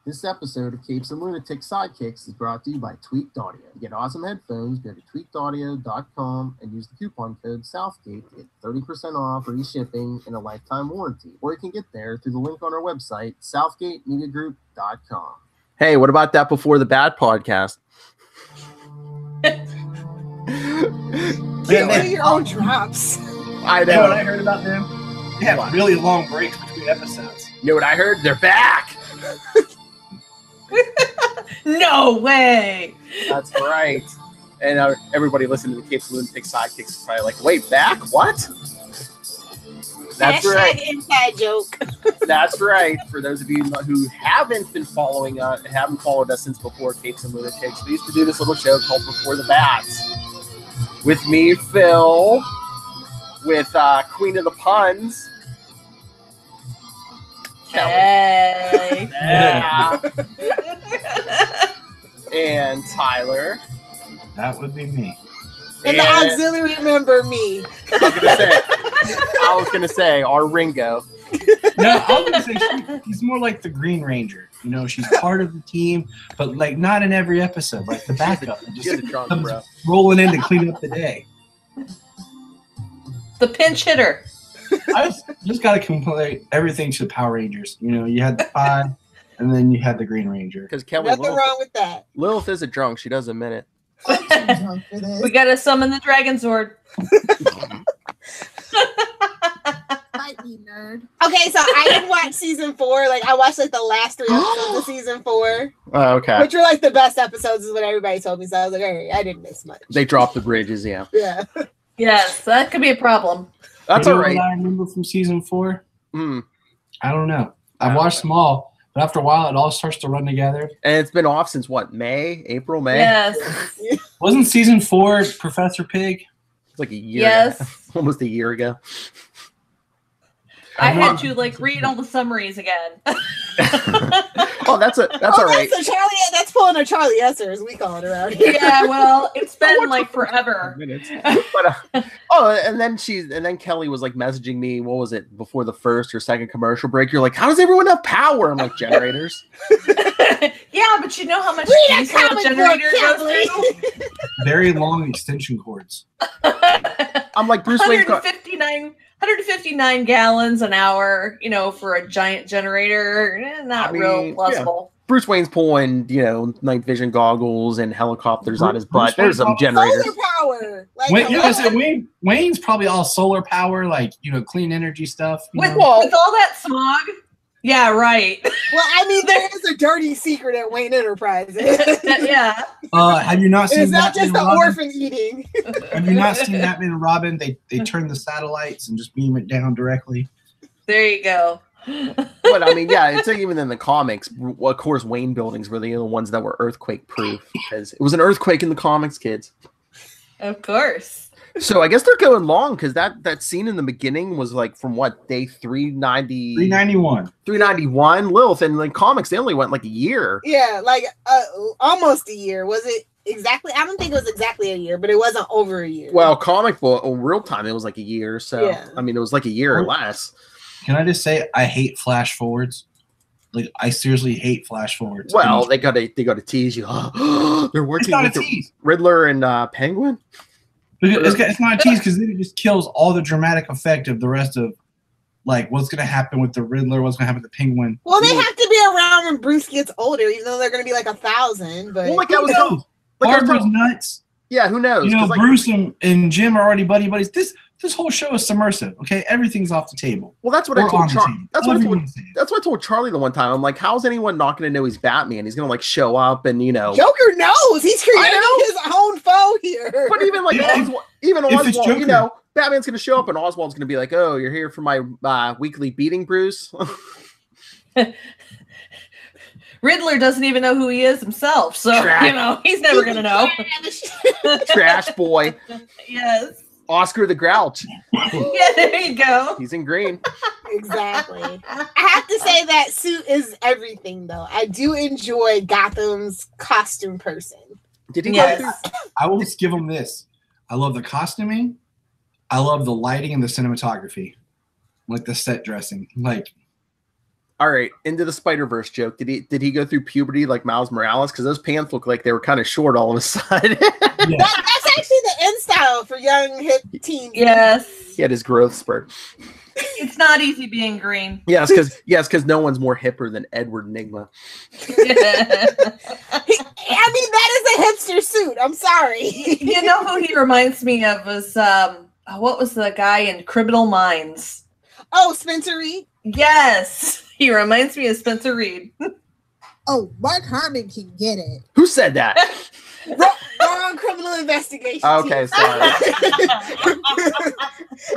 This episode of Capes and Lunatics Sidekicks is brought to you by Tweaked Audio. To get awesome headphones, go to tweakedaudio.com and use the coupon code Southgate to get 30% off, free shipping, and a lifetime warranty. Or you can get there through the link on our website, southgatemediagroup.com. Hey, what about that Before the Bad podcast? Get rid of your own drops. I know. You know what I heard about them? They have really long breaks between episodes. You know what I heard? They're back! No way! That's right. And everybody listening to the Capes and Lunatics Sidekicks is probably like, wait, back? What? That's right. Inside joke. That's right. For those of you who haven't been following us, haven't followed us since before Capes and Lunatics, we used to do this little show called Before the Bats. With me, Phil, with Queen of the Puns, Kelly. Hey. Yeah. And Tyler. That would be me. And the auxiliary member, me. I was gonna say our Ringo. No, I was gonna say he's more like the Green Ranger. You know, she's part of the team, but like not in every episode, like the backup. Just comes rolling in to clean up the day. The pinch hitter. I just gotta compare everything to the Power Rangers. You know, you had the Five, and then you had the Green Ranger. Because Kelly, Nothing wrong with that. Lilith isn't drunk. She doesn't admit it. We gotta summon the Dragon Zord. Fight me, nerd. Okay, so I didn't watch season 4. Like, I watched like the last 3 episodes of season 4. Oh, okay. Which were like the best episodes, is what everybody told me. So I was like, all right, I didn't miss much. They dropped the bridges, yeah. Yeah. Yes, that could be a problem. That's You know all right. what I remember from season 4? Mm. I don't know. I've watched them all, but after a while, it all starts to run together. And it's been off since what? April, May? Yes. Wasn't season 4 Professor Pig? It's like a year. Yes. Almost a year ago. I had to like read all the summaries again. Oh, that's all right. That's pulling a Charlie Esser, as we call it around here. Yeah, well, it's been like forever. Minutes. But and then Kelly was like messaging me. What was it, before the first or second commercial break? You're like, how does everyone have power? I'm like, generators. Yeah, but you know how much Read a diesel a comic generator book, goes through? Very long extension cords. I'm like, Bruce Wayne. 159 gallons an hour, you know, for a giant generator. Not real plausible. Yeah. Bruce Wayne's pulling, night vision goggles and helicopters on his butt. There's some generators. Solar power. Like, Wayne's probably all solar power, like, clean energy stuff. With all that smog? Yeah, right. Well, I mean, there is a dirty secret at Wayne Enterprises. Yeah. Have you not seen it's not Batman just the Robin? orphan eating. Have you not seen Batman and Robin? They turn the satellites and just beam it down directly. There you go. But I mean, yeah, it's like even in the comics, of course, Wayne buildings were the ones that were earthquake proof because it was an earthquake in the comics, kids. Of course. So I guess they're going long because that scene in the beginning was like from what, day 391? 391. Lilith, and in comics they only went like a year. Yeah, like almost a year. Was it exactly? I don't think it was exactly a year, but it wasn't over a year. Well, comic book, real time, it was like a year. So yeah. I mean, it was like a year or less. Can I just say I hate flash forwards? Like, I seriously hate flash forwards. Well, they got to tease you. They're working with the Riddler and Penguin. It's not a tease because then it just kills all the dramatic effect of the rest of, like, what's going to happen with the Riddler, what's going to happen with the Penguin. Well, they have to be around when Bruce gets older, even though they're going to be like 1,000. But well, like that was Barbara's nuts. Yeah, who knows? Bruce and Jim are already buddies. This whole show is submersive. Okay, everything's off the table. Well, that's what I told Charlie. That's what I told Charlie the one time. I'm like, how's anyone not going to know he's Batman? He's going to like show up and Joker knows he's creating his own foe here. But even like Oswald, Batman's going to show up and Oswald's going to be like, "Oh, you're here for my weekly beating, Bruce." Riddler doesn't even know who he is himself, so he's never going to know. Trash boy. Yes. Oscar the Grouch. Yeah, there you go. He's in green. Exactly. I have to say that suit is everything, though. I do enjoy Gotham's costume person. Did he? Yes. I will just give him this. I love the costuming. I love the lighting and the cinematography, like the set dressing. Like, All right, into the Spider-Verse joke. Did he go through puberty like Miles Morales? Because those pants look like they were kind of short all of a sudden. Yeah. That's actually the in style for young hip teens. Yes. He had his growth spurt. It's not easy being green. Yes, because no one's more hipper than Edward Nygma. I mean, that is a hipster suit. I'm sorry. You know who he reminds me of was what was the guy in Criminal Minds? Oh, Spencer Reed? Yes. He reminds me of Spencer Reed. Oh, Mark Harmon can get it. Who said that? Wrong Criminal Investigation. Okay, sorry.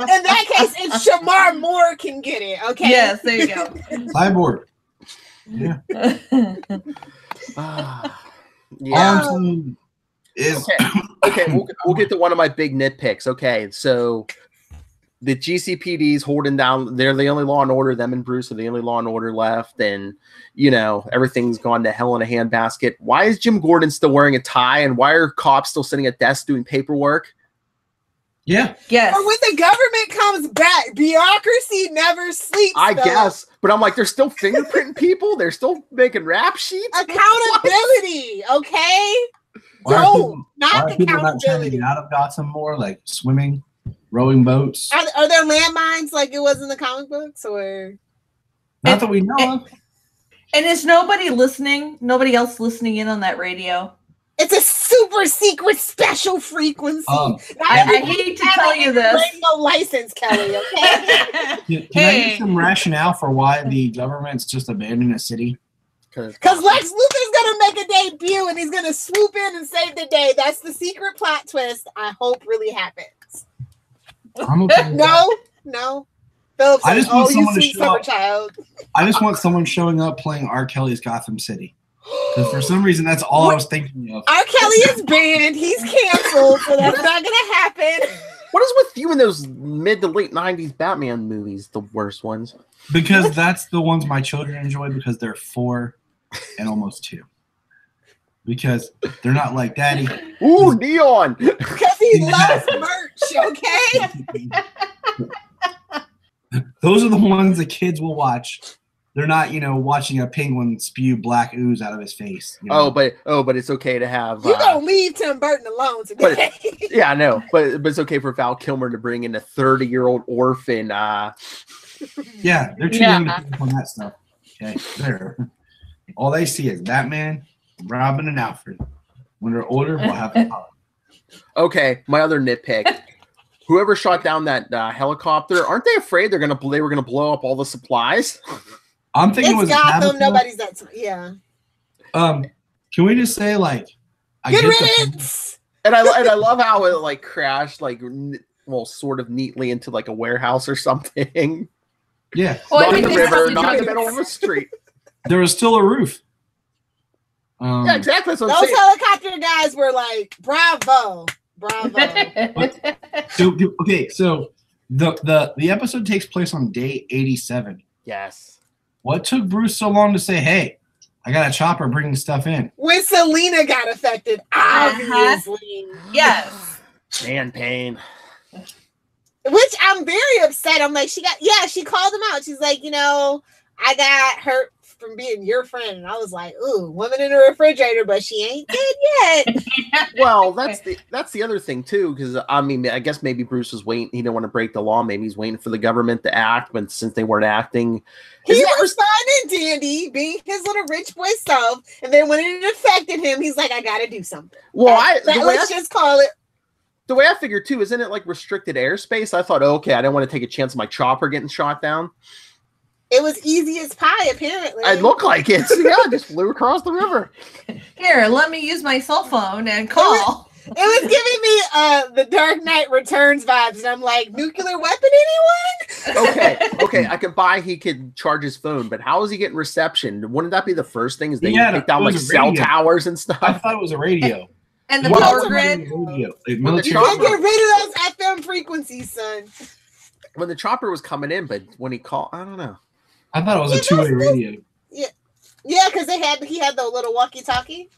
In that case, it's Shamar Moore can get it. Okay. Yes, there you go. Cyborg. Yeah. Yeah. Is Okay. We'll get to one of my big nitpicks. Okay, so the GCPD's holding down. They're the only law and order. Them and Bruce are the only law and order left, and everything's gone to hell in a handbasket. Why is Jim Gordon still wearing a tie, and why are cops still sitting at desks doing paperwork? Yeah. Yes. Or when the government comes back, bureaucracy never sleeps. I guess, but I'm like, they're still fingerprinting people. They're still making rap sheets. Accountability, okay? No, not Why are people not trying to accountability. get out of Gotham more, like swimming, rowing boats? Are there landmines like it was in the comic books, or Not that we know of. And is nobody listening? Nobody else listening in on that radio? it's a super secret special frequency? I hate to tell you this. Radio license, Kelly. Okay. Can I get some rationale for why the government's just abandoning a city? Because Lex Luthor's gonna make a debut and he's gonna swoop in and save the day. That's the secret plot twist. I hope really happens. I'm okay with that. No. Phillips, I just want someone to sweet show summer up. child. I just want someone showing up playing R. Kelly's Gotham City. Because for some reason, that's all I was thinking of. R. Kelly is banned. He's canceled, so that's not gonna happen. What is with you in those mid to late 90s Batman movies, the worst ones? Because that's the ones my children enjoy because they're 4 and almost 2. Because they're not like Daddy. Ooh, Neon! Because he loves merch, okay? Those are the ones the kids will watch. They're not, watching a penguin spew black ooze out of his face. But it's okay to have. You gonna leave Tim Burton alone today? Yeah, I know, but it's okay for Val Kilmer to bring in a 30-year-old orphan. Yeah, they're too young to pick up on that stuff. Okay, there. All they see is Batman, Robin, and Alfred. When they're older, we'll have a power. Okay, my other nitpick. Whoever shot down that helicopter, aren't they afraid they were gonna blow up all the supplies? I'm thinking it was Gotham. Nobody's that. Yeah. Can we just say Good riddance. And I love how it crashed sort of neatly into a warehouse or something. Yeah. Well, Not in the river, not in the middle of the street. There was still a roof. Yeah, exactly. That's what I'm Those saying. helicopter guys were like, bravo. So the episode takes place on day 87. Yes. What took Bruce so long to say, "Hey, I got a chopper bringing stuff in"? When Selena got affected, obviously. Yes. Man, pain. Which I'm very upset. I'm like, she called him out. She's like, I got hurt from being your friend. And I was like, ooh, woman in a refrigerator, but she ain't dead yet. Well, that's the other thing too, because I guess maybe Bruce was waiting. He didn't want to break the law. Maybe he's waiting for the government to act, but since they weren't acting, he was fine and dandy, being his little rich boy self. And then when it affected him, he's like, I gotta do something. Well, let's just call it. The way I figured too, isn't it restricted airspace? I thought, okay, I didn't want to take a chance of my chopper getting shot down. It was easy as pie, apparently. It looked like it. Yeah, I just flew across the river. Here, let me use my cell phone and call. It was giving me the Dark Knight Returns vibes, and I'm like, nuclear weapon, anyone? Okay. I could buy he could charge his phone, but how is he getting reception? Wouldn't that be the first thing? Is they take down cell towers and stuff? I thought it was a radio. And the power grid. Radio. You can't get rid of those FM frequencies, son. When the chopper was coming in, but when he called, I don't know. I thought it was a two-way radio. Yeah, because he had the little walkie-talkie.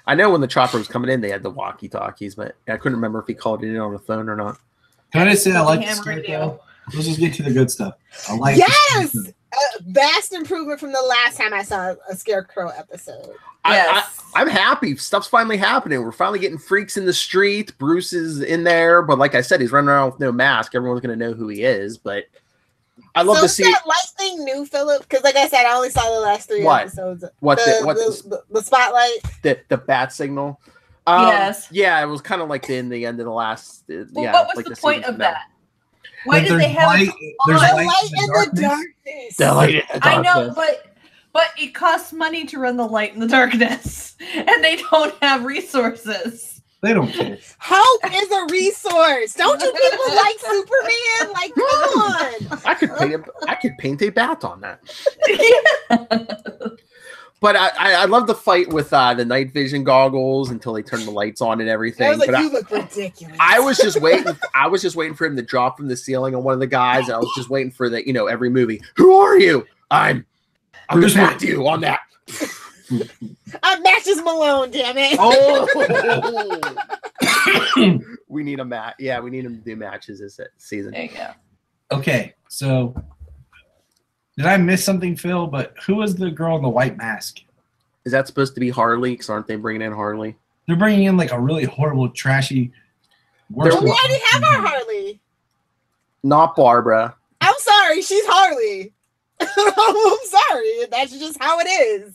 I know when the chopper was coming in, they had the walkie-talkies, but I couldn't remember if he called it in on the phone or not. Can I just say I like the scarecrow? Let's just get to the good stuff. I like Yes! A vast improvement from the last time I saw a Scarecrow episode. Yes. I'm happy. Stuff's finally happening. We're finally getting freaks in the street. Bruce is in there, but like I said, he's running around with no mask. Everyone's going to know who he is, but I love to see that light thing new, Philip, because like I said, I only saw the last 3 episodes. The spotlight? The bat signal? Yes. Yeah, it was kind of like in the end of the last. Well, what was the point of that? Why did there's they have light, there's the light light in the darkness? The light in the I darkness. know, but it costs money to run the light in the darkness, and they don't have resources. They don't care. Hope is a resource. Don't you people like Superman? Like, come on. I could paint a bat on that. Yeah. But I love the fight with the night vision goggles until they turn the lights on and everything. I was like, but you look ridiculous. I was just waiting. I was just waiting for him to drop from the ceiling on one of the guys. And I was just waiting for the, every movie. Who are you? I'm just Matthew on that. I'm Matches Malone, damn it. Oh, we need a match. Yeah, we need him to do matches this season. There you go. Okay, so did I miss something, Phil? But who was the girl in the white mask? Is that supposed to be Harley? Because aren't they bringing in Harley? They're bringing in like a really horrible, trashy. We already have our Harley. Not Barbara. I'm sorry, she's Harley. I'm sorry, that's just how it is.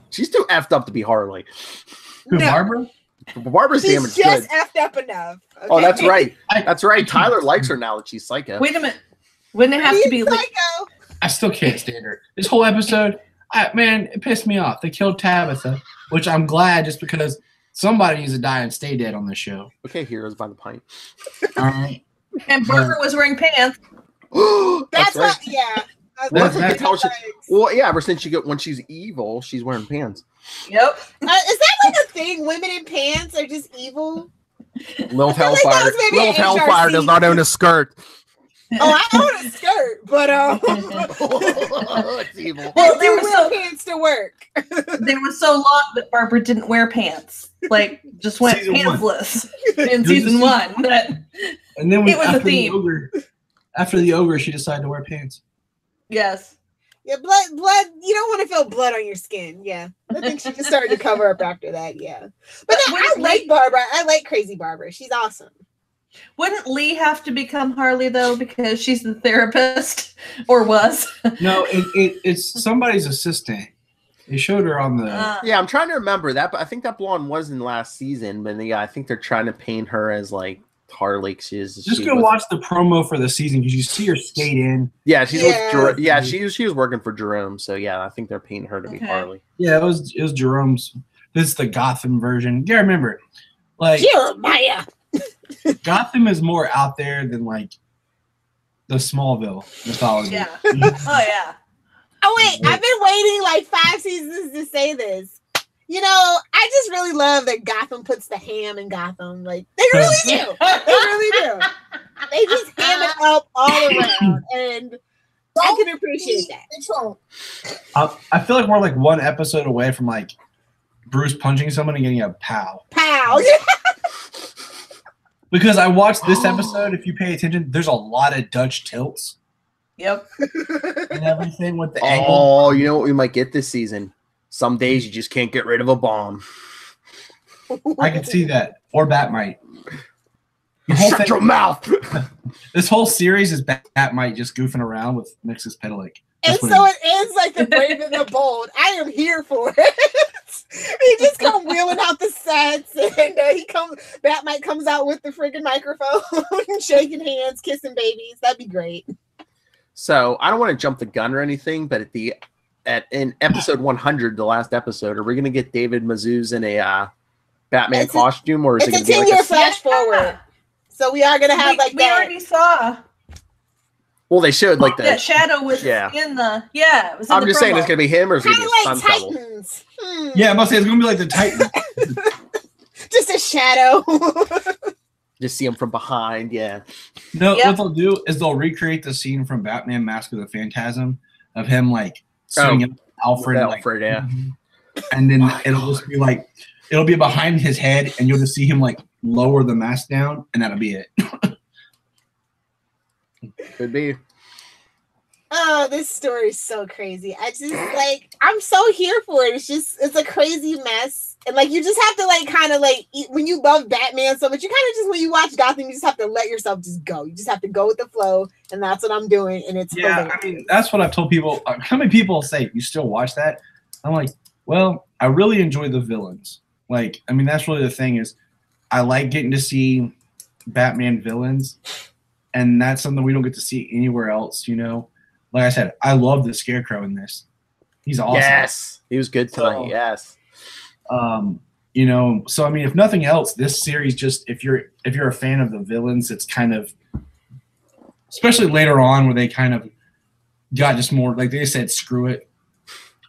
She's too effed up to be Harley. Who, Barbara? Barbara's She's damage just good. effed up enough. Okay? Oh, that's right. That's right. Tyler likes her now that she's psycho. Wait a minute. Wouldn't it have to be psycho? I still can't stand her. This whole episode, man, it pissed me off. They killed Tabitha, which I'm glad just because somebody needs to die and stay dead on this show. Okay, Heroes by the Pint. All right. And Barbara was wearing pants. That's right. what, yeah. Well, yeah, ever since when she's evil, she's wearing pants. Yep. Is that like a thing? Women in pants are just evil? Lilith Hellfire. Lilith Hellfire does not own a skirt. Oh, I own a skirt, but it's evil. Well, they were so pants to work. They were so long that Barbara didn't wear pants. Like, just went pantsless in season 1. And then it was a theme. After the ogre, she decided to wear pants. Yes. Yeah, blood. You don't want to feel blood on your skin. Yeah, I think she just started to cover up after that. Yeah, but I like Barbara. I like Crazy Barbara. She's awesome. Wouldn't Lee have to become Harley though, because she's the therapist, or was? No, it's somebody's assistant. They showed her on the. Yeah, I'm trying to remember that, but I think that blonde was in last season. But yeah, I think they're trying to paint her as like Harley. Just go watch the promo for the season because you see her skate in. Yeah, she's with yeah, she was working for Jerome. So yeah, I think they're painting her to be Harley. Yeah, it was Jerome's. This is the Gotham version. Yeah, remember, like Jeremiah. Gotham is more out there than like the Smallville mythology. Yeah. Oh yeah. Oh wait, I've been waiting like 5 seasons to say this. I just really love that Gotham puts the ham in Gotham. Like, they really do. They really do. They just ham it up all around. And I can appreciate that. I feel like we're like one episode away from like Bruce punching someone and getting a pow. Pow. Because I watched this episode, if you pay attention, there's a lot of Dutch tilts. Yep. And everything with the angle. Oh, you know what we might get this season? Some days you just can't get rid of a bomb. I can see that. Or Batmite. Shut your mouth! This whole series is Batmite just goofing around with Nix's Pedalic. And so it ends like the Brave and the Bold. I am here for it. He just come wheeling out the sets, and Batmite comes out with the freaking microphone, shaking hands, kissing babies. That'd be great. So I don't want to jump the gun or anything, but in episode 100, the last episode, are we going to get David Mazouz in a Batman costume, or is it going to be like a 10-year flash forward? So we are going to have that. We already saw. Well, they showed like that shadow was in the it was. I'm just saying it's going to be him, or is it going to be like Titans? Yeah, I must say it's going to be like the Titans. Just a shadow. Just see him from behind, yeah. No, what they'll do is they'll recreate the scene from Batman: Mask of the Phantasm of him like swinging up Alfred, yeah. And then it'll just be like it'll be behind his head, and you'll just see him like lower the mask down, and that'll be it. Could be. Oh, this story is so crazy. I just like I'm so here for it. It's a crazy mess. And like you just have to like kind of like when you love Batman so much, you kind of just when you watch Gotham, you just have to let yourself just go. You just have to go with the flow, and that's what I'm doing. And it's hilarious. I mean that's what I've told people. How many people say you still watch that? I'm like, well, I really enjoy the villains. Like, I mean that's really the thing is, I like getting to see Batman villains, and that's something we don't get to see anywhere else. You know, like I said, I love the Scarecrow in this. He's awesome. Yes, he was good tonight. Yes. You know, so I mean, if nothing else, this series just if you're a fan of the villains, it's kind of, especially later on where they kind of got just more like they said, screw it,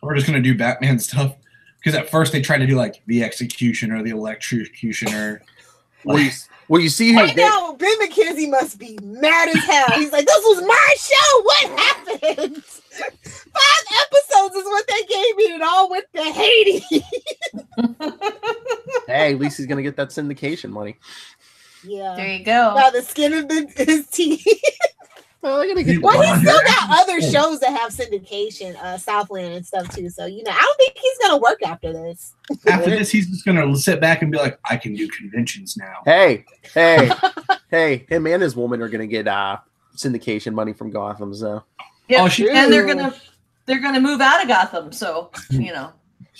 we're just gonna do Batman stuff. Because at first they tried to do like the Executioner, the Electrocutioner. Well, you see right now, Ben McKenzie must be mad as hell. He's like, this was my show. What happened? 5 episodes is what they gave me, and all went to Hades. Hey, at least he's gonna get that syndication money. Yeah, there you go. By the skin of his teeth. Well, he still got other shows that have syndication, Southland and stuff too. So I don't think he's gonna work after this. After this, he's just gonna sit back and be like, I can do conventions now. Hey, him and his woman are gonna get syndication money from Gotham. So yeah, and they're gonna move out of Gotham. So they're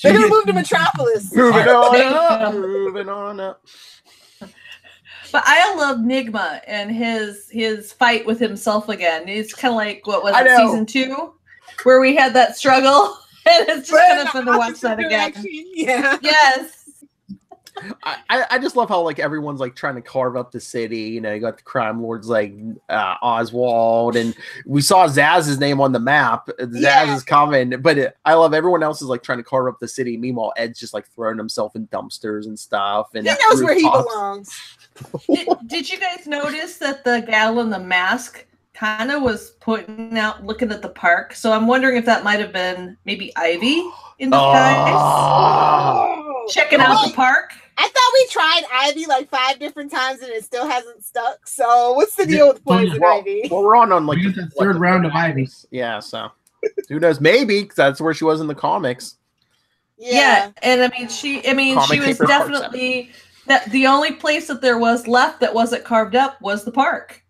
gonna move to Metropolis. Moving on up. But I love Nigma and his fight with himself again. It's kind of like, what was it, season 2? Where we had that struggle. And it's just kind of fun to watch that again. Yeah. Yes. I just love how like everyone's like trying to carve up the city. You know, you got the crime lords like Oswald, and we saw Zaz's name on the map. Zaz is coming, but I love everyone else is like trying to carve up the city. Meanwhile, Ed's just like throwing himself in dumpsters and stuff. And he knows where he belongs. Did you guys notice that the gal in the mask kind of was looking at the park? So I'm wondering if that might have been maybe Ivy in disguise, checking out the park. I thought we tried Ivy like 5 different times and it still hasn't stuck. So what's the deal with Poison Ivy? Well, we're on like the third round of Ivy. Yeah, so who knows? Maybe because that's where she was in the comics. Yeah, and I mean she was definitely the only place that there was left that wasn't carved up was the park.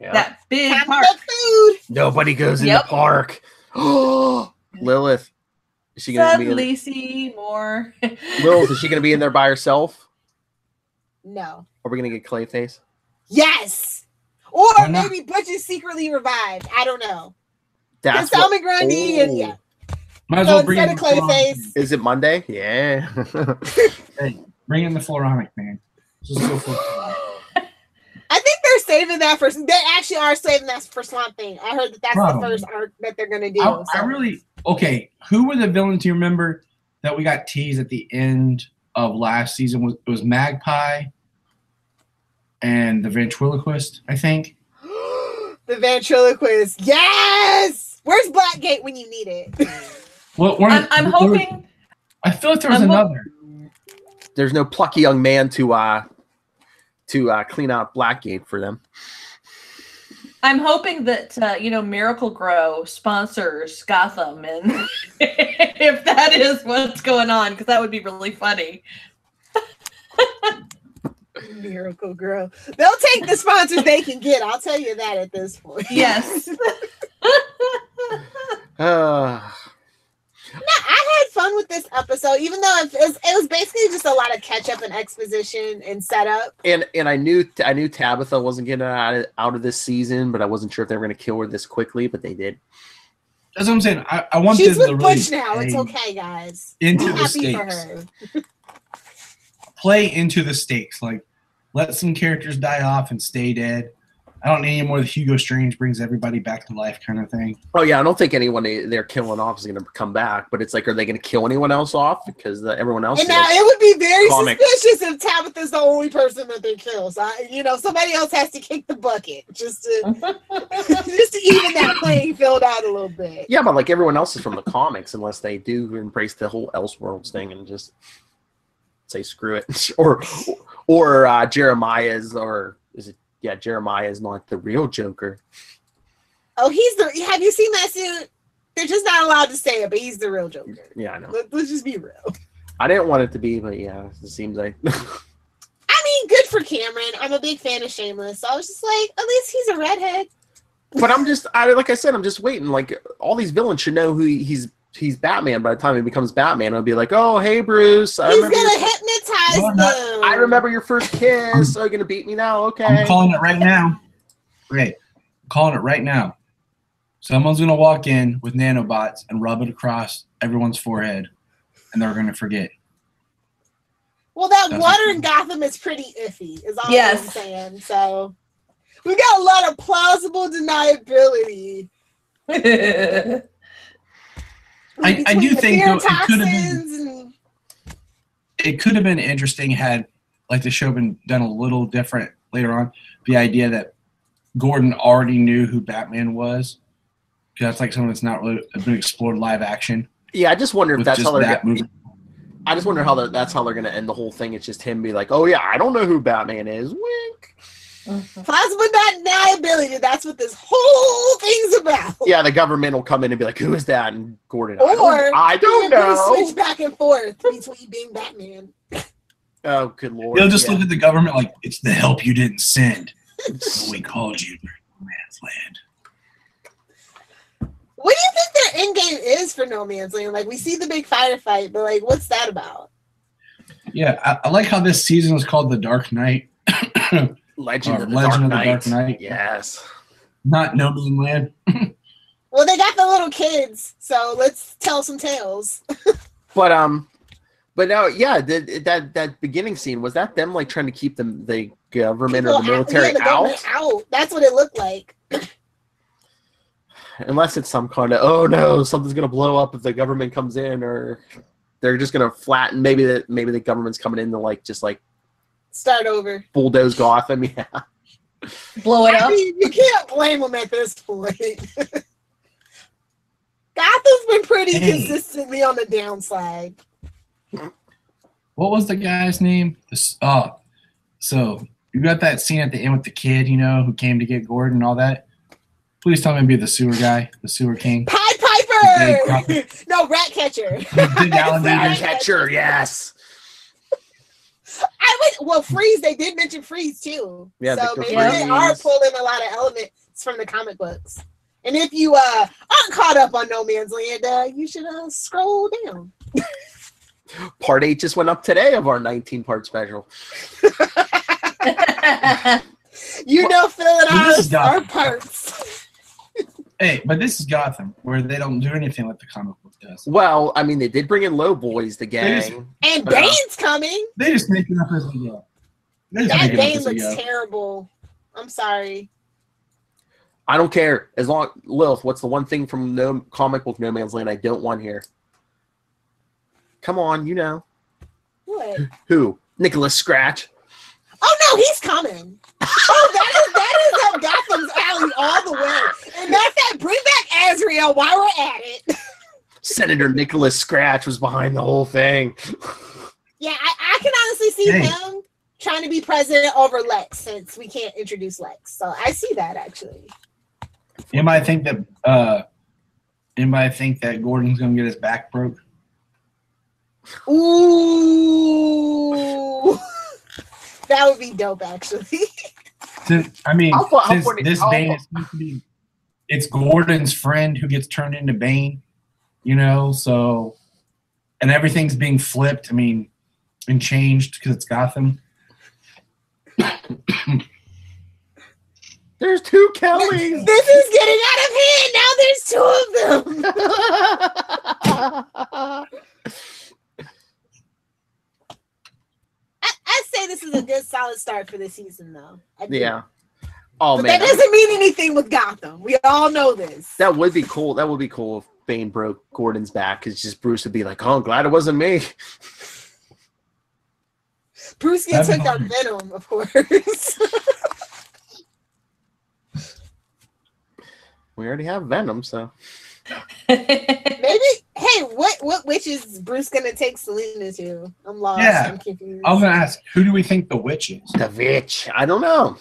Yeah. That big park. Food. Nobody goes in the park. Lilith. Is she gonna be Seymour. Lilith, is she gonna be in there by herself? No. Are we gonna get Clayface? Yes. Or maybe Butch is secretly revived. I don't know. That's Salmon Grundy and Might as well bring in Clayface. Is it Monday? Yeah. Hey, bring in the Floronic, man. Just go for it. I think they're saving that for. They actually are saving that for Swamp Thing. I heard that's the first arc that they're gonna do. Okay. Who were the villains you remember that we got teased at the end of last season? It was Magpie and the Ventriloquist, I think. The Ventriloquist, yes. Where's Blackgate when you need it? Well, I'm hoping. I feel like there was another. There's no plucky young man to clean out Blackgate for them. I'm hoping that Miracle Grow sponsors Gotham, and if that is what's going on, because that would be really funny. Miracle Grow. They'll take the sponsors they can get. I'll tell you that at this point. Yes. No, I had fun with this episode, even though it was basically just a lot of catch up and exposition and setup. And I knew Tabitha wasn't getting out of this season, but I wasn't sure if they were going to kill her this quickly, but they did. That's what I'm saying. I want She's this with to really Butch now. It's okay, guys. Into I'm the happy stakes. for her. Play into the stakes. Like, let some characters die off and stay dead. I don't need any more of the Hugo Strange brings everybody back to life kind of thing. Oh, yeah. I don't think anyone they're killing off is going to come back. But it's like, are they going to kill anyone else off? Because everyone else And now it would be very suspicious if Tabitha's the only person that they kill. So, somebody else has to kick the bucket just to even that playing field out a little bit. Yeah, but like everyone else is from the comics unless they do embrace the whole Elseworlds thing and just say screw it. or Jeremiah's, or is it? Yeah, Jeremiah is not the real Joker. Oh, have you seen that suit? They're just not allowed to say it, but he's the real Joker. Yeah, I know. Let's just be real. I didn't want it to be, but yeah, it seems like. I mean, good for Cameron. I'm a big fan of Shameless, so I was just like, at least he's a redhead. But I'm just waiting. Like, all these villains should know who he's Batman by the time he becomes Batman. I'll be like, oh, hey, Bruce. He's going to hypnotize them. I remember your first kiss. So you're going to beat me now? Okay. I'm calling it right now. Wait, I'm calling it right now. Someone's going to walk in with nanobots and rub it across everyone's forehead, and they're going to forget. Well, that water in Gotham is pretty iffy, is all I'm saying. So we got a lot of plausible deniability. I do think though, it could have been interesting had like the show been done a little different later on. The idea that Gordon already knew who Batman was, because that's like something that's not really been explored live action. Yeah, I just wonder if that's how they're movie. I just wonder how that's how they're going to end the whole thing. It's just him be like, oh yeah, I don't know who Batman is. Wink. Plausible deniability. That's what this whole thing's about. Yeah, the government will come in and be like, who is that? And Gordon, or I don't know. Switch back and forth between being Batman. Oh, good lord. They'll just look at the government like, it's the help you didn't send. So we called you No Man's Land. What do you think their end game is for No Man's Land? Like, we see the big fight, but like, what's that about? Yeah, I like how this season was called The Dark Knight. Legend of the Dark Knight. Yes. Not No Man's Land. Well, they got the little kids, so let's tell some tales. But now, yeah, that beginning scene, was that them like trying to keep the government or the military out? That's what it looked like. Unless it's some kind of, oh no, something's gonna blow up if the government comes in, or they're just gonna flatten. Maybe the government's coming in to like just like start over, bulldoze Gotham. Yeah, blow it up. I mean, you can't blame them at this point. Gotham's been pretty consistently on the downside. What was the guy's name? So you got that scene at the end with the kid, who came to get Gordon and all that. Please tell me to be the sewer guy, the sewer king. Pied Piper! No, Rat Catcher. Rat Catcher, yes. Freeze, they did mention Freeze too. Yeah, so maybe they are pulling a lot of elements from the comic books. And if you aren't caught up on No Man's Land, you should scroll down. Part 8 just went up today of our 19-part special. Filling our parts. Hey, but this is Gotham, where they don't do anything like the comic book does. Well, I mean, they did bring in Low Boys, the gang. And Bane's coming. They just make it up as they go. That Bane looks terrible. I'm sorry. I don't care. As long, Lilith, what's the one thing from no comic book No Man's Land I don't want here? Come on, What? Who? Nicholas Scratch. Oh no, he's coming. Oh, that is up Gotham's alley all the way. And matter of fact, bring back Azrael while we're at it. Senator Nicholas Scratch was behind the whole thing. Yeah, I can honestly see him trying to be president over Lex, since we can't introduce Lex. So I see that actually. Anybody think that Gordon's gonna get his back broke? Ooh. That would be dope, actually. Since this Bane is supposed to be, it's Gordon's friend who gets turned into Bane, so, and everything's being flipped, and changed because it's Gotham. There's two Kellys. This is getting out of hand. Now there's two of them. I'd say this is a good, solid start for the season, though. Yeah. Oh, but man. That doesn't mean anything with Gotham. We all know this. That would be cool. That would be cool if Bane broke Gordon's back, because just Bruce would be like, oh, I'm glad it wasn't me. Bruce gets took out Venom, of course. We already have Venom, so. Maybe. Hey, what witch is Bruce gonna take Selena to? I'm lost. Yeah. I'm confused. I was gonna ask, who do we think the witch is? The witch. I don't know.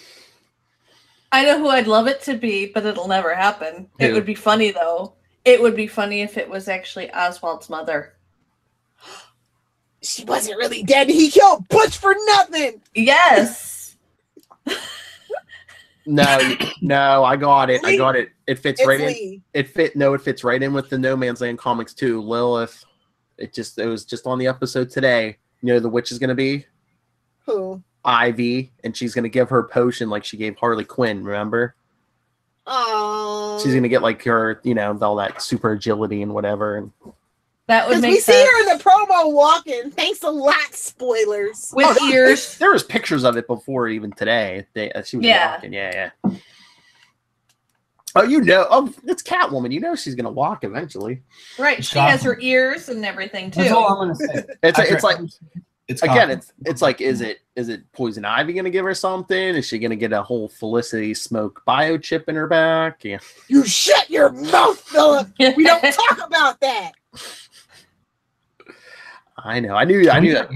I know who I'd love it to be, but it'll never happen. It Who? would be funny, though. It would be funny if it was actually Oswald's mother. She wasn't really dead. He killed Butch for nothing. Yes. No, I got it. I got it. It fits It's right in. Lee. It fits right in with the No Man's Land comics too. Lilith. It was just on the episode today. You know who the witch is gonna be? Who? Ivy, and she's gonna give her a potion like she gave Harley Quinn, remember? Oh. She's gonna get like her, all that super agility and whatever. And That would Because make we sense. see her in the promo walking. Thanks a lot, spoilers. With ears. there was pictures of it before even today. She was walking. Yeah. Oh, it's Catwoman. You know she's gonna walk eventually. Right. She has her ears and everything, too. That's all I'm gonna say. It's like It's again, Gotham. it's like, is it Poison Ivy gonna give her something? Is she gonna get a whole Felicity Smoke biochip in her back? Yeah. You shut your mouth, Philip. We don't talk about that. I know. I knew that.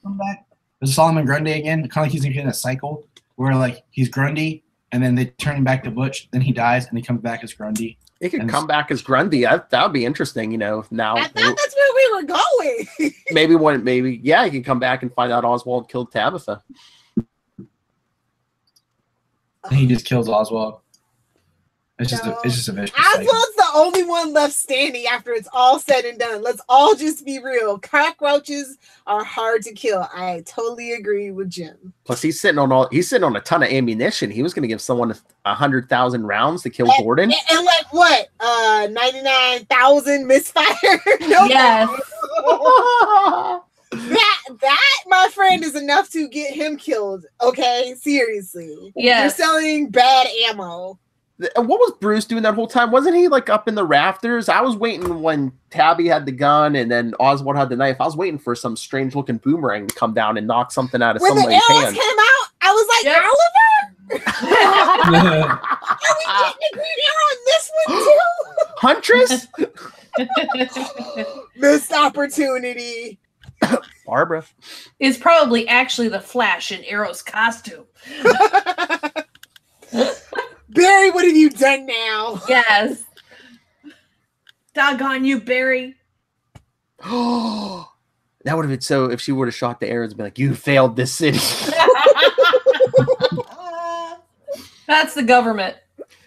Come back. Is Solomon Grundy again? Kind of like he's in a cycle where like he's Grundy, and then they turn him back to Butch, then he dies, and he comes back as Grundy. It could come back as Grundy. That would be interesting. Now I thought that's where we were going. maybe he can come back and find out Oswald killed Tabitha. And he just kills Oswald. It's just a vicious cycle. Oswald's the only one left standing after it's all said and done. Let's all just be real. Cockroaches are hard to kill. I totally agree with Jim. Plus, he's sitting on a ton of ammunition. He was going to give someone 100,000 rounds to kill Gordon. And like what? 99,000 misfire? No. Yes. That, my friend, is enough to get him killed. Okay, seriously. Yes. You're selling bad ammo. What was Bruce doing that whole time? Wasn't he like up in the rafters? I was waiting when Tabby had the gun and then Oswald had the knife. I was waiting for some strange looking boomerang to come down and knock something out of When the somebody's arrows hand. came out, I was like, Yep. Oliver? Are we getting a green arrow on this one too? Huntress? Missed opportunity. Barbara. Is probably actually the Flash in Arrow's costume. Barry, what have you done now? Yes. Doggone you, Barry. That would have been so if she would have shot the arrows and been like, you failed this city. That's the government.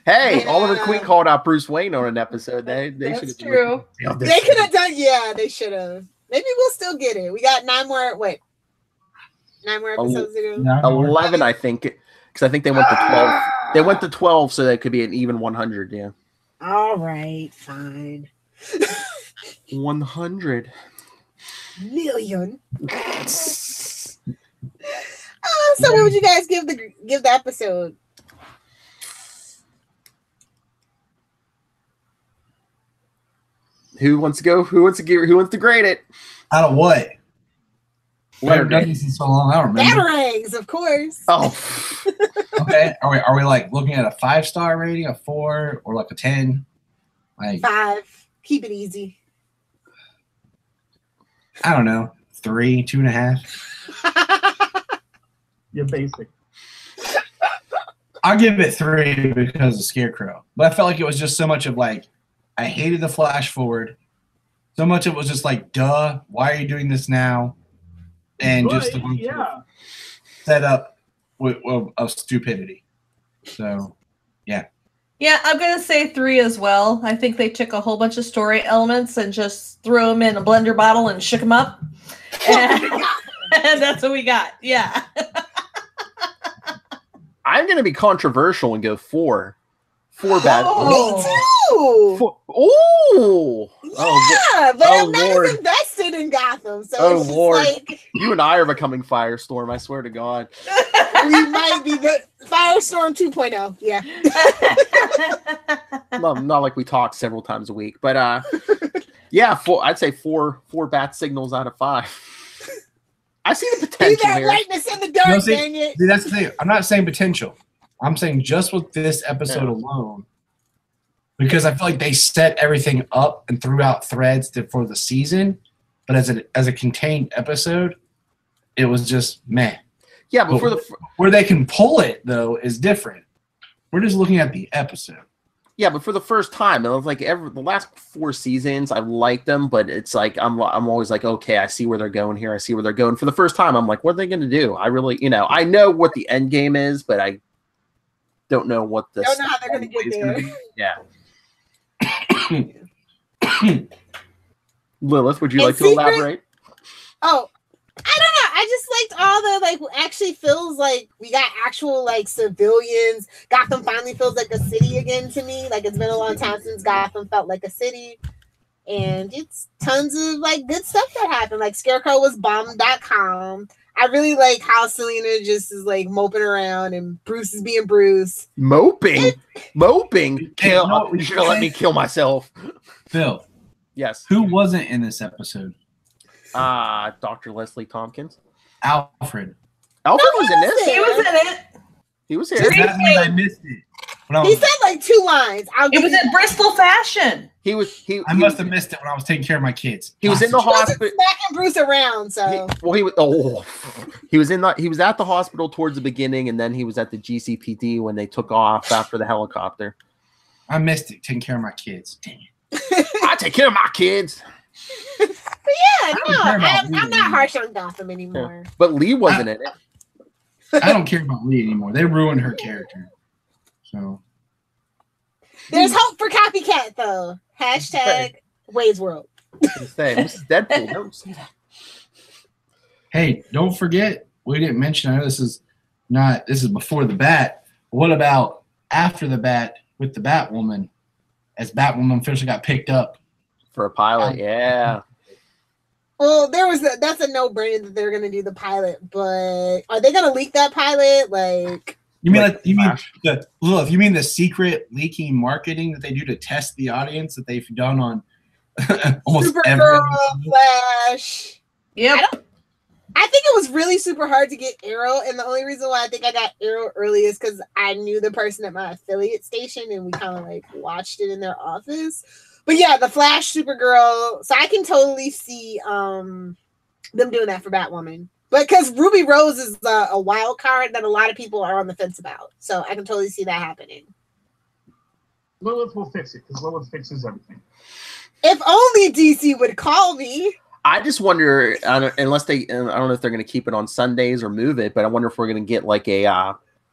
Hey, Yeah. Oliver Queen called out Bruce Wayne on an episode. They That's should have true. They could have done, yeah, they should have. Maybe we'll still get it. We got 9 more episodes to go. 11, I think, because I think they went to 12. They went to 12, so that could be an even 100. Yeah, All right, fine. 100 million. So what would you guys give the episode? Who wants to go? Who wants to grade it? Out of what? We Letter haven't done grade. this in so long. I don't remember. Batarangs, of course. Oh, Okay. Are we like looking at a 5-star rating, a 4, or like a 10? Like 5. Keep it easy. I don't know, 3, 2.5. You're basic. I'll give it 3 because of Scarecrow. But I felt like it was just so much of like, I hated the flash forward. So much of it was just like, duh, why are you doing this now? And just a bunch of set up of stupidity. So, yeah. Yeah, I'm going to say 3 as well. I think they took a whole bunch of story elements and just threw them in a blender bottle and shook them up. And that's what we got. Yeah. I'm going to be controversial and go 4. 4 bad. Oh. Me too. 4. Ooh. Yeah, but oh, I'm not Lord. as invested in Gotham. So Oh, it's just Lord. like You and I are becoming Firestorm. I swear to God. we might be the Firestorm 2.0. Yeah. Not like we talk several times a week, but yeah, 4. I'd say 4 bat signals out of 5. I see the Be potential that here. lightness in the dark, No, see- dang it. See, that's the thing. I'm not saying potential. I'm saying just with this episode alone, because I feel like they set everything up and threw out threads for the season, but as a contained episode, it was just meh. Yeah, but for the Where they can pull it though is different. We're just looking at the episode. Yeah, but for the first time, it was like the last 4 seasons, I liked them, but it's like I'm always like, okay, I see where they're going here. I see where they're going. For the first time, I'm like, what are they going to do? I really, I know what the end game is, but I don't know what the. Don't know how they're going to get there. Yeah. Lilith, would you like to elaborate? Oh, I don't know. I just liked all the actually feels like we got actual civilians. Gotham finally feels like a city again to me. Like it's been a long time since Gotham felt like a city. And it's tons of good stuff that happened. Like Scarecrow was bomb.com. I really like how Selena just is moping around and Bruce is being Bruce. Moping? Kill. You should have let me kill myself. Phil. Yes. Who wasn't in this episode? Dr. Leslie Tompkins. Alfred. Alfred was in this. He was in it. He was here. Does that mean I missed it? He said 2 lines. It was in Bristol fashion. I must have missed it when I was taking care of my kids. He was in the hospital. Smacking Bruce around. So he was at the hospital towards the beginning, and then he was at the GCPD when they took off after the helicopter. I missed it taking care of my kids. Dang it. I take care of my kids. But yeah, I'm not harsh on Gotham anymore. Yeah. But Lee wasn't in it. I don't care about Lee anymore. They ruined her character. So there's hope for Copycat though. Hashtag Wade's World. This is Deadpool. Don't say that. Hey, don't forget, we didn't mention, I know this is before the bat. What about after the bat with the Batwoman? As Batwoman officially got picked up for a pilot, yeah. Well, that's a no-brainer that they're gonna do the pilot, but are they gonna leak that pilot? You mean the secret leaking marketing that they do to test the audience that they've done on almost Supergirl, Flash. Yep. I think it was really super hard to get Arrow, and the only reason why I think I got Arrow early is because I knew the person at my affiliate station, and we kind of watched it in their office. But yeah, the Flash, Supergirl, so I can totally see them doing that for Batwoman. But because Ruby Rose is a wild card that a lot of people are on the fence about, so I can totally see that happening. Lilith will fix it because Lilith fixes everything. If only DC would call me. I just wonder, I don't know if they're going to keep it on Sundays or move it, but I wonder if we're going to get a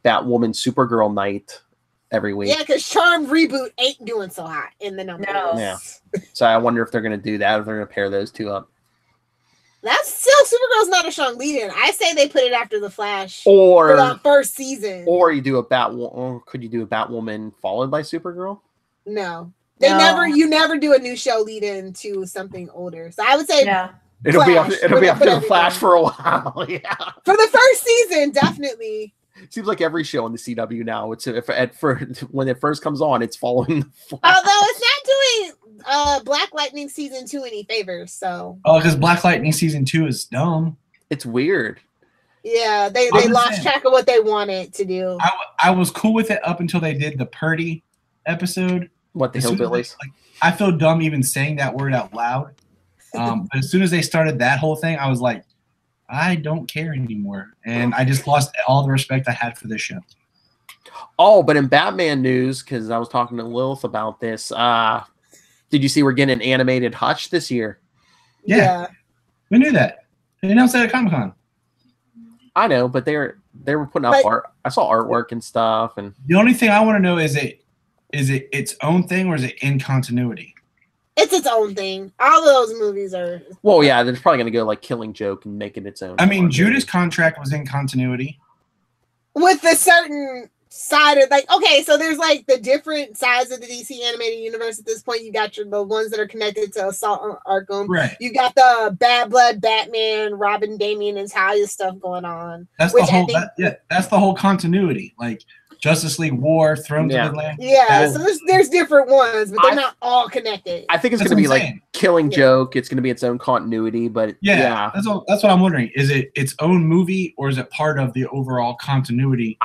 Batwoman Supergirl night every week. Yeah, because Charm Reboot ain't doing so hot in the numbers. No. Yeah. So I wonder if they're going to do that, if they're going to pair those two up. That's still Supergirl's not a strong lead-in. I say they put it after the Flash or for the first season. Or you do a could you do a Batwoman followed by Supergirl? No. You never do a new show lead in to something older. So I would say it'll be after the Flash for a while. Yeah. For the first season, definitely. Seems like every show on the CW now. It's when it first comes on, it's following the Flash. Although it's not doing Black Lightning season 2 any favors. So because Black Lightning season 2 is dumb. It's weird. Yeah, they lost track of what they wanted to do. I was cool with it up until they did the Purdy episode. What, the Hillbillies? I feel dumb even saying that word out loud. But as soon as they started that whole thing, I was like, I don't care anymore. And I just lost all the respect I had for this show. Oh, but in Batman news, because I was talking to Lilith about this, did you see we're getting an animated Hutch this year? Yeah. We knew that. They announced that at Comic-Con. I know, but they were putting up art. I saw artwork and stuff. And the only thing I want to know is it its own thing or is it in continuity? It's its own thing. All of those movies are. Well, yeah, they're probably going to go Killing Joke and make it its own. I mean, Judah's contract was in continuity. With a certain side of okay, so there's the different sides of the DC animated universe at this point. You got the ones that are connected to Assault on Arkham. Right. You got the Bad Blood Batman, Robin, Damian, and Talia stuff going on. That's that's the whole continuity. Justice League War, Thrones of Atlantis. Yeah, so there's different ones, but they're not all connected. I think it's going to be Killing Joke. It's going to be its own continuity, but yeah. That's what I'm wondering. Is it its own movie or is it part of the overall continuity?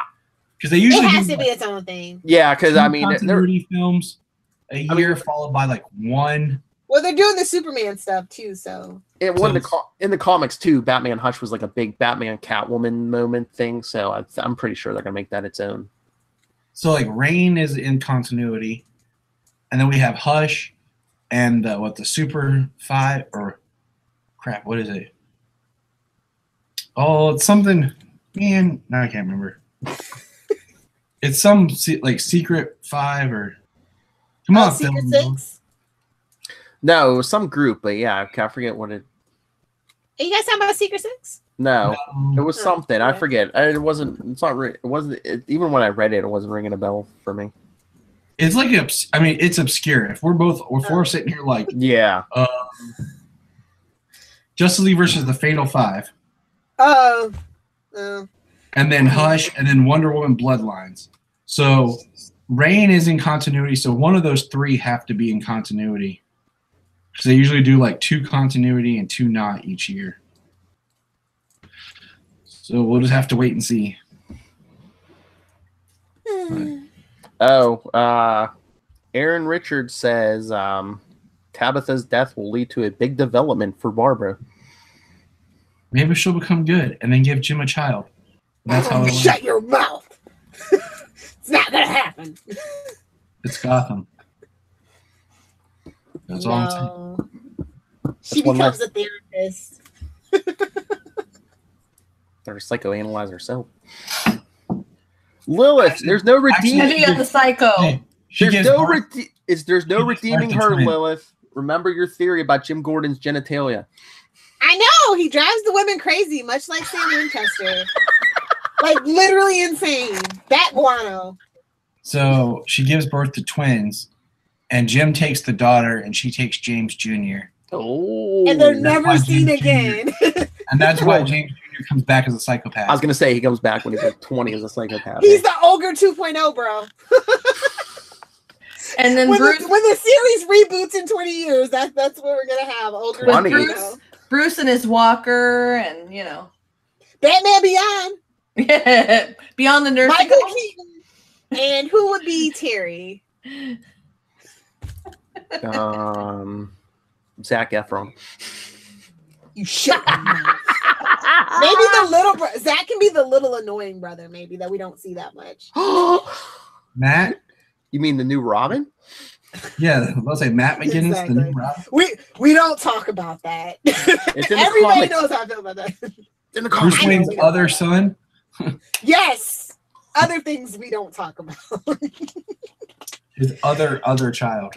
Because they usually it has to be its own thing. Yeah, because I mean, continuity films a year followed by one. Well, they're doing the Superman stuff too, so in the comics too. Batman Hutch was a big Batman Catwoman moment thing, so I'm pretty sure they're going to make that its own. So like Rain is in continuity, and then we have Hush, and the Super 5 or crap, what is it? Oh, it's something. Man, now I can't remember. It's some like Secret 5 or come on, Secret Phil. 6? No, it was some group, but yeah, I forget what it. Are you guys talking about Secret 6? No, it was Oh, something. I okay. forget. It wasn't. It's not. It wasn't. Even when I read it, it wasn't ringing a bell for me. It's like it's obscure. If we're sitting here like Yeah. Justice League versus the Fatal 5, Oh. and then Hush, and then Wonder Woman Bloodlines. So Rain is in continuity. So one of those three have to be in continuity. Because they usually do like 2 continuity and 2 not each year. So we'll just have to wait and see. Aaron Richards says Tabitha's death will lead to a big development for Barbara. Maybe she'll become good and then give Jim a child. That's how it Shut works. your mouth. It's not gonna happen. It's Gotham. That's all I'm saying. She That's one becomes a therapist. Or psychoanalyze herself. Lilith, there's no redeeming. Heavy on the psycho. Hey, she There's gives no birth- there's no she gives redeeming birth to her, twins. Lilith. Remember your theory about Jim Gordon's genitalia. I know he drives the women crazy, much like Sam Winchester. Like literally insane. That guano. So she gives birth to twins, and Jim takes the daughter, and she takes James Jr. Oh, And they're that's never why seen James again. And that's why James Jr. comes back as a psychopath. I was gonna say he comes back when he's like 20 as a psychopath. He's the ogre 2.0, bro. And then When Bruce, the series reboots in 20 years, that's what we're gonna have. Ogre 20. 2.0. Bruce and his walker, and Batman Beyond. Beyond the nursing Michael home. Keaton. And who would be Terry? Zac Efron. You shut your mouth. Maybe the little Zach can be the little annoying brother, maybe that we don't see that much. Matt? You mean the new Robin? Yeah, let's say Matt McGinnis, Exactly. the new Rob. We don't talk about that. It's in the Everybody comics. knows how I feel about that. In the Bruce comics. Wayne's other son. Yes. Other things we don't talk about. His other child.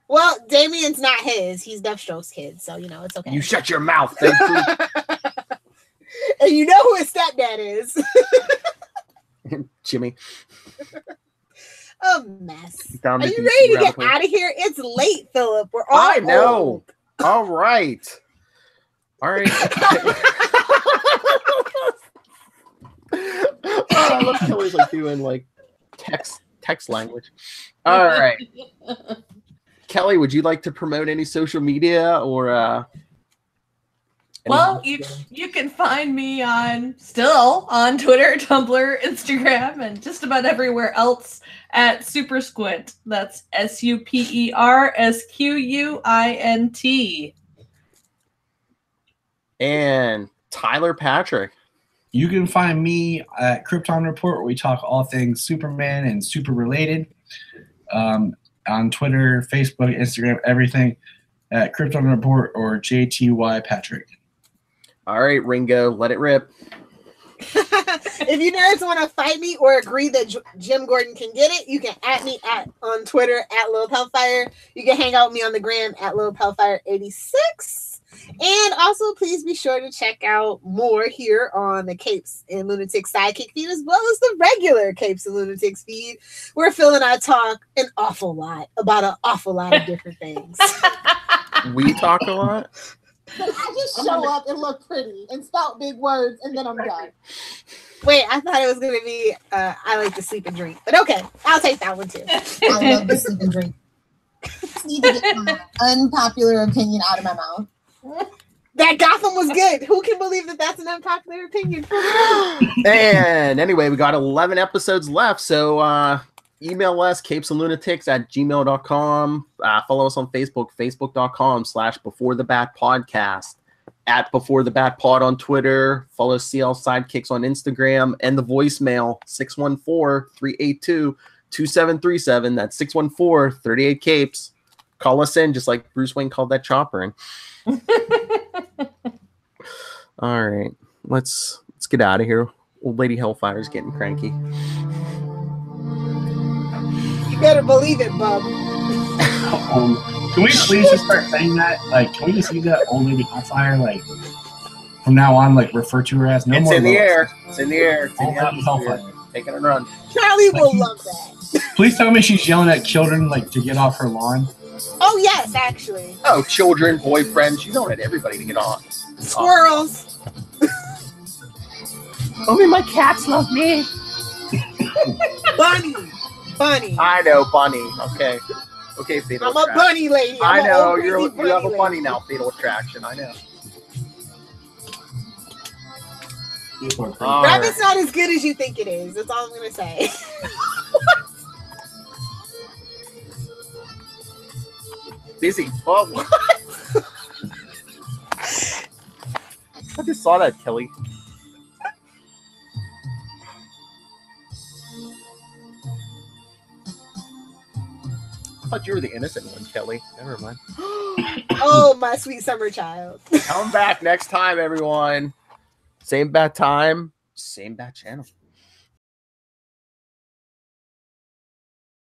Well, Damien's not his. He's Deathstroke's kid, so it's okay. You shut your mouth. Thank you. And you know who his stepdad is. Jimmy. A mess. Down Are to you DC ready to get Radical. out of here? It's late, Philip. We're all I know. old. All right. All right. I love Kelly's like doing like text language. All right. Kelly, would you like to promote any social media or Well, you can find me still on Twitter, Tumblr, Instagram, and just about everywhere else at Super Squint. That's SUPERSQUINT. and Tyler Patrick? You can find me at Krypton Report, where we talk all things Superman and super related. On Twitter, Facebook, Instagram, everything at Krypton Report or JTY Patrick. All right, Ringo, let it rip. If you nerds want to fight me or agree that Jim Gordon can get it, you can at me on Twitter at Lil Hellfire. You can hang out with me on the gram at Lil Hellfire86. And also, please be sure to check out more here on the Capes and Lunatics Sidekick feed, as well as the regular Capes and Lunatics feed, where Phil and I talk an awful lot about an awful lot of different things. We talk a lot. I just show up and look pretty and spout big words, and then I'm done. Wait, I thought it was going to be I like to sleep and drink. But okay, I'll take that one too. I love to sleep and drink. Just need to get my unpopular opinion out of my mouth. That Gotham was good. Who can believe that that's an unpopular opinion? And anyway, we got 11 episodes left. So email us, capesandlunatics@gmail.com. Follow us on Facebook, facebook.com/beforethebatpodcast. at Before the Bat Pod on Twitter. Follow CL Sidekicks on Instagram, and the voicemail 614-382-2737. That's 614-38-CAPES. Call us in, just like Bruce Wayne called that chopper in. All right, let's get out of here. Old Lady Hellfire's getting cranky. You better believe it, bub. Can we please just start saying that? Like, can we just use that Old Lady Hellfire? Like, from now on, like, refer to her as no It's more. in the Lois. air. It's in the air. It's in Old the Lady Hellfire. atmosphere. Taking a run. Charlie will love that. Please tell me she's yelling at children like to get off her lawn. Oh yes, actually. Oh, children, boyfriends. She's yelling at everybody to get on. Squirrels. Only my cats love me. Bunny. I know, bunny. Okay. Okay, fatal I'm a attraction. bunny lady. I I'm a know. old You crazy have a bunny lady. now, fatal attraction. I know. People are crazy. All Rabbit's not as good as you think it is. That's all I'm gonna say. Busy. Oh, what? I just saw that, Kelly. I thought you were the innocent one, Kelly. Never mind. Oh, my sweet summer child. Come back next time, everyone. Same bat time, same bat channel.